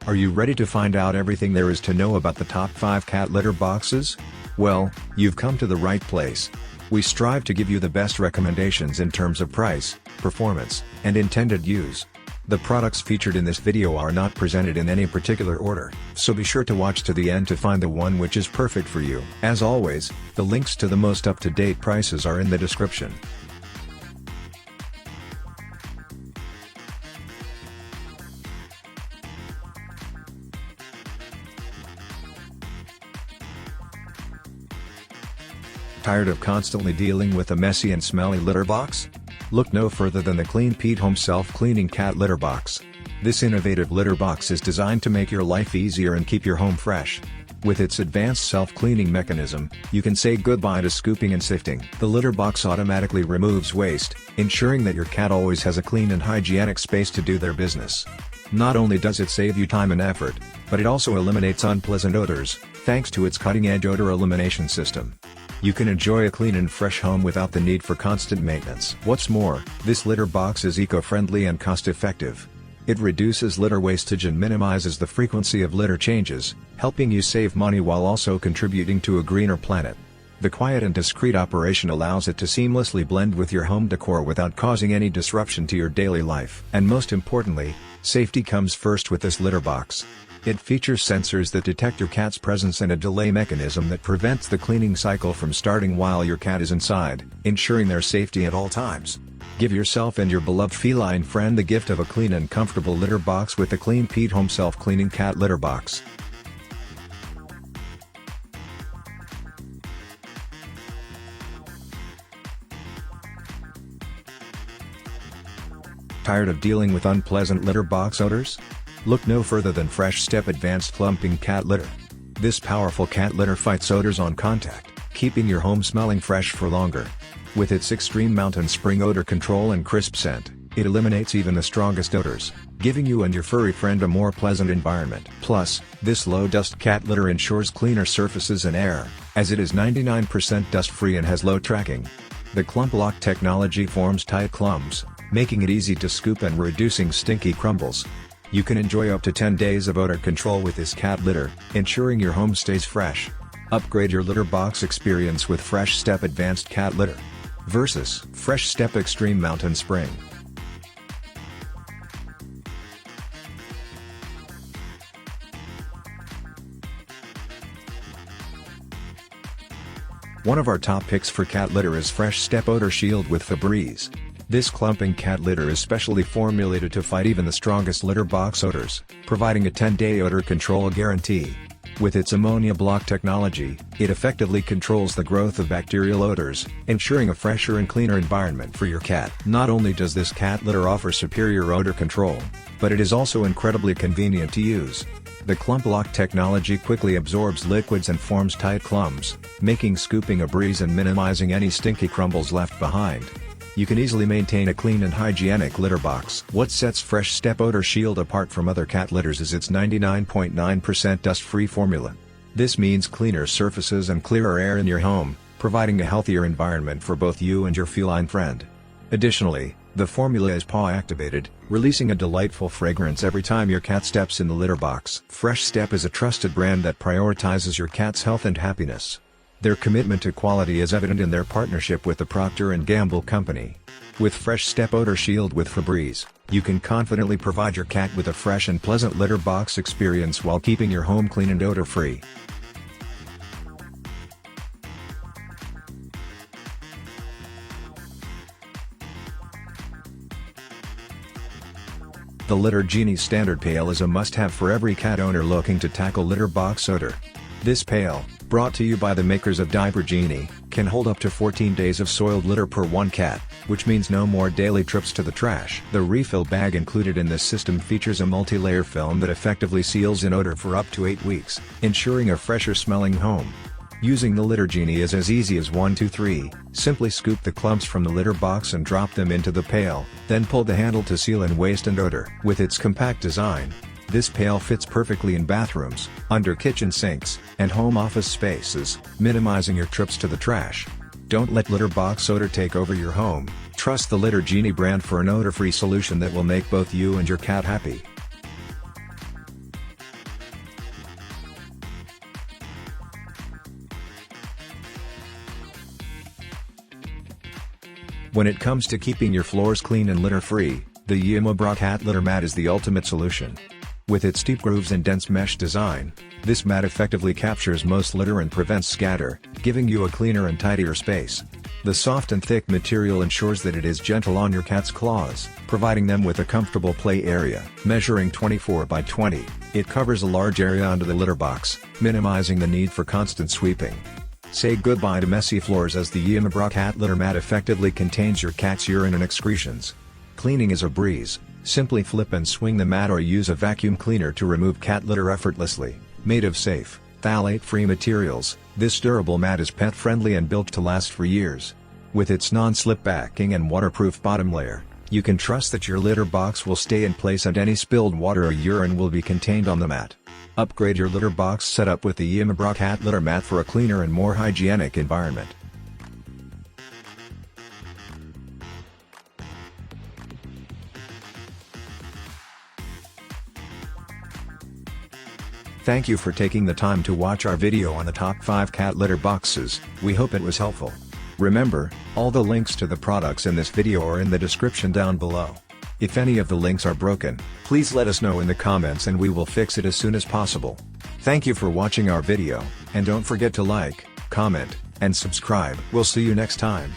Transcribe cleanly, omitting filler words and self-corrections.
Are you ready to find out everything there is to know about the top 5 cat litter boxes? Well, you've come to the right place. We strive to give you the best recommendations in terms of price, performance, and intended use. The products featured in this video are not presented in any particular order, so be sure to watch to the end to find the one which is perfect for you. As always, the links to the most up-to-date prices are in the description. Tired of constantly dealing with a messy and smelly litter box? Look no further than the Clean-Pete Home Self-Cleaning Cat Litter Box. This innovative litter box is designed to make your life easier and keep your home fresh. With its advanced self-cleaning mechanism, you can say goodbye to scooping and sifting. The litter box automatically removes waste, ensuring that your cat always has a clean and hygienic space to do their business. Not only does it save you time and effort, but it also eliminates unpleasant odors, thanks to its cutting-edge odor elimination system. You can enjoy a clean and fresh home without the need for constant maintenance. What's more, this litter box is eco-friendly and cost-effective. It reduces litter wastage and minimizes the frequency of litter changes, helping you save money while also contributing to a greener planet. The quiet and discreet operation allows it to seamlessly blend with your home decor without causing any disruption to your daily life. And most importantly, safety comes first with this litter box. It features sensors that detect your cat's presence and a delay mechanism that prevents the cleaning cycle from starting while your cat is inside, ensuring their safety at all times. Give yourself and your beloved feline friend the gift of a clean and comfortable litter box with the Clean-Pete Home Self-Cleaning Cat Litter Box. Tired of dealing with unpleasant litter box odors? Look no further than Fresh Step Advanced Clumping Cat Litter. This powerful cat litter fights odors on contact, keeping your home smelling fresh for longer. With its extreme mountain spring odor control and crisp scent, it eliminates even the strongest odors, giving you and your furry friend a more pleasant environment. Plus, this low-dust cat litter ensures cleaner surfaces and air, as it is 99% dust-free and has low tracking. The Clump Lock technology forms tight clumps, making it easy to scoop and reducing stinky crumbles. You can enjoy up to 10 days of odor control with this cat litter, ensuring your home stays fresh. Upgrade your litter box experience with Fresh Step Advanced Cat Litter versus Fresh Step Extreme Mountain Spring. One of our top picks for cat litter is Fresh Step Odor Shield with Febreze. This clumping cat litter is specially formulated to fight even the strongest litter box odors, providing a 10-day odor control guarantee. With its ammonia block technology, it effectively controls the growth of bacterial odors, ensuring a fresher and cleaner environment for your cat. Not only does this cat litter offer superior odor control, but it is also incredibly convenient to use. The Clump Lock technology quickly absorbs liquids and forms tight clumps, making scooping a breeze and minimizing any stinky crumbles left behind. You can easily maintain a clean and hygienic litter box. What sets Fresh Step Odor Shield apart from other cat litters is its 99.9% dust-free formula. This means cleaner surfaces and clearer air in your home, providing a healthier environment for both you and your feline friend. Additionally, the formula is paw-activated, releasing a delightful fragrance every time your cat steps in the litter box. Fresh Step is a trusted brand that prioritizes your cat's health and happiness. Their commitment to quality is evident in their partnership with the Procter & Gamble Company. With Fresh Step Odor Shield with Febreze, you can confidently provide your cat with a fresh and pleasant litter box experience while keeping your home clean and odor-free. The Litter Genie Standard Pail is a must-have for every cat owner looking to tackle litter box odor. This pail, brought to you by the makers of Diaper Genie, can hold up to 14 days of soiled litter per one cat, which means no more daily trips to the trash. The refill bag included in this system features a multi-layer film that effectively seals in odor for up to 8 weeks, ensuring a fresher smelling home. Using the Litter Genie is as easy as 1, 2, 3, simply scoop the clumps from the litter box and drop them into the pail, then pull the handle to seal in waste and odor. With its compact design, this pail fits perfectly in bathrooms, under kitchen sinks, and home office spaces, minimizing your trips to the trash. Don't let litter box odor take over your home. Trust the Litter Genie brand for an odor-free solution that will make both you and your cat happy. When it comes to keeping your floors clean and litter-free, the Yimabra Cat Litter Mat is the ultimate solution. With its steep grooves and dense mesh design, this mat effectively captures most litter and prevents scatter, giving you a cleaner and tidier space. The soft and thick material ensures that it is gentle on your cat's claws, providing them with a comfortable play area. Measuring 24 by 20, it covers a large area under the litter box, minimizing the need for constant sweeping. Say goodbye to messy floors as the Yimabra Cat Litter Mat effectively contains your cat's urine and excretions. Cleaning is a breeze. Simply flip and swing the mat or use a vacuum cleaner to remove cat litter effortlessly. Made of safe, phthalate-free materials, this durable mat is pet-friendly and built to last for years. With its non-slip backing and waterproof bottom layer, you can trust that your litter box will stay in place and any spilled water or urine will be contained on the mat. Upgrade your litter box setup with the Yimabra Cat Litter Mat for a cleaner and more hygienic environment. Thank you for taking the time to watch our video on the top 5 cat litter boxes. We hope it was helpful. Remember, all the links to the products in this video are in the description down below. If any of the links are broken, please let us know in the comments and we will fix it as soon as possible. Thank you for watching our video, and don't forget to like, comment, and subscribe. We'll see you next time.